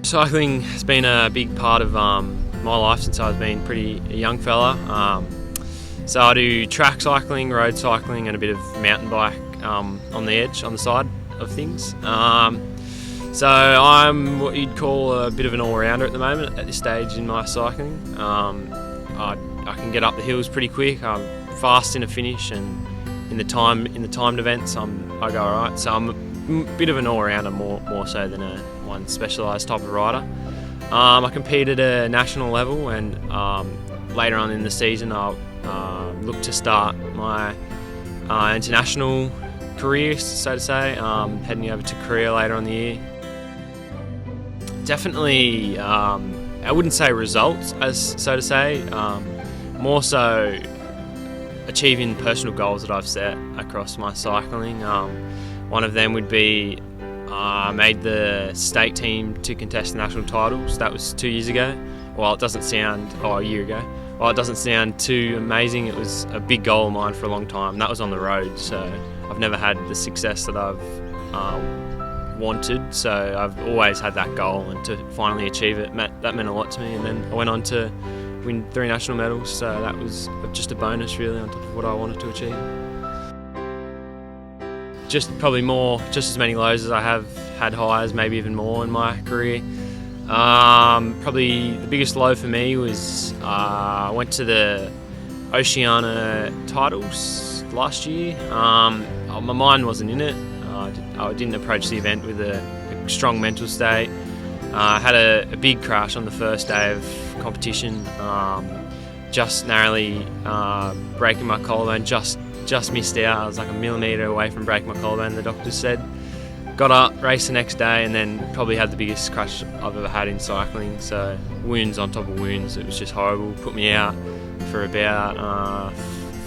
Cycling has been a big part of my life since I've been a young fella. So I do track cycling, road cycling and a bit of mountain bike on the edge, on the side of things. So I'm what you'd call a bit of an all-rounder at the moment at this stage in my cycling. I can get up the hills pretty quick. I'm fast in a finish, and in the timed events I go alright. So I'm a bit of an all-rounder, more so than one specialised type of rider. I compete at a national level, and later on in the season I'll look to start my international career, so to say, heading over to Korea later on the year. Definitely, I wouldn't say results, as so to say, more so achieving personal goals that I've set across my cycling. One of them would be I made the state team to contest the national titles. That was 2 years ago. Well, it doesn't sound, a year ago. Well, it doesn't sound too amazing. It was a big goal of mine for a long time. That was on the road, so I've never had the success that I've wanted. So I've always had that goal, and to finally achieve it, that meant a lot to me. And then I went on to win 3 national medals, so that was just a bonus really on top of what I wanted to achieve. Just probably just as many lows as I have had highs, maybe even more in my career. Probably the biggest low for me was I went to the Oceania titles last year. My mind wasn't in it. I didn't approach the event with a strong mental state. I had a big crash on the first day of competition, just narrowly breaking my collarbone, just missed out. I was like a millimetre away from breaking my collarbone, the doctor said. Got up, raced the next day, and then probably had the biggest crash I've ever had in cycling. So wounds on top of wounds, it was just horrible. Put me out for about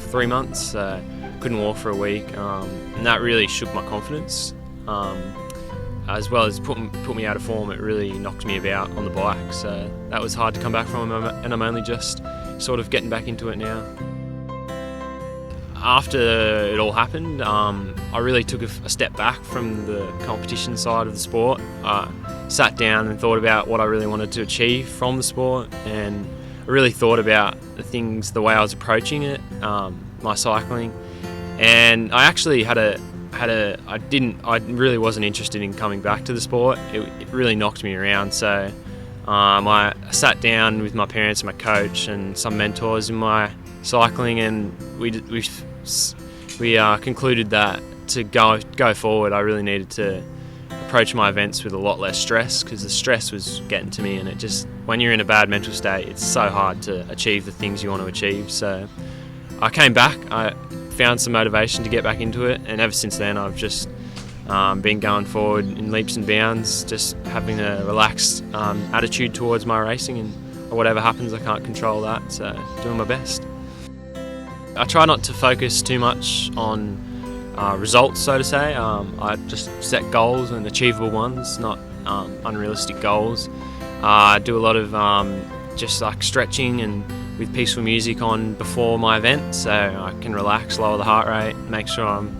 3 months, so couldn't walk for a week, and that really shook my confidence. As well as put me out of form, it really knocked me about on the bike, so that was hard to come back from, and I'm only just sort of getting back into it now. After it all happened, I really took a step back from the competition side of the sport. I sat down and thought about what I really wanted to achieve from the sport, and I really thought about the way I was approaching it, my cycling, and I actually I really wasn't interested in coming back to the sport. It really knocked me around, so I sat down with my parents and my coach and some mentors in my cycling, and we concluded that to go forward I really needed to approach my events with a lot less stress, because the stress was getting to me, and when you're in a bad mental state, it's so hard to achieve the things you want to achieve. So I came back, I found some motivation to get back into it, and ever since then I've just been going forward in leaps and bounds, just having a relaxed attitude towards my racing, and whatever happens I can't control that, so doing my best. I try not to focus too much on results, so to say. I just set goals, and achievable ones, not unrealistic goals. I do a lot of just like stretching and with peaceful music on before my event, so I can relax, lower the heart rate, make sure I'm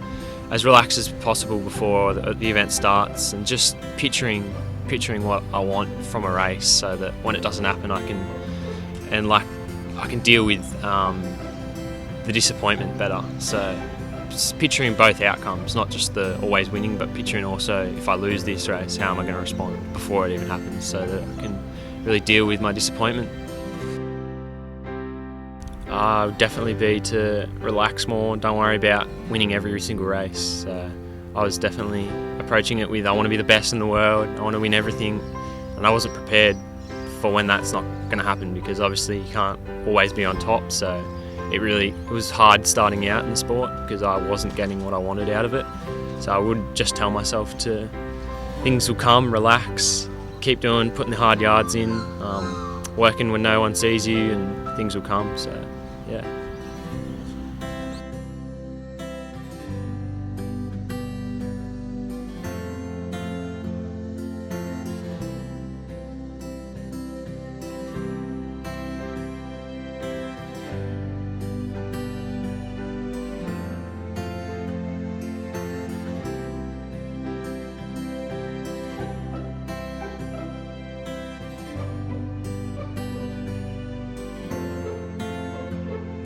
as relaxed as possible before the event starts, and just picturing what I want from a race, so that when it doesn't happen I can deal with the disappointment better. So just picturing both outcomes, not just the always winning, but picturing also, if I lose this race, how am I going to respond before it even happens, so that I can really deal with my disappointment. Would definitely be to relax more, don't worry about winning every single race. So I was definitely approaching it with, I want to be the best in the world, I want to win everything, and I wasn't prepared for when that's not going to happen, because obviously you can't always be on top. So it was hard starting out in the sport, because I wasn't getting what I wanted out of it. So I would just tell myself things will come, relax, keep putting the hard yards in, working when no one sees you, and things will come. So yeah.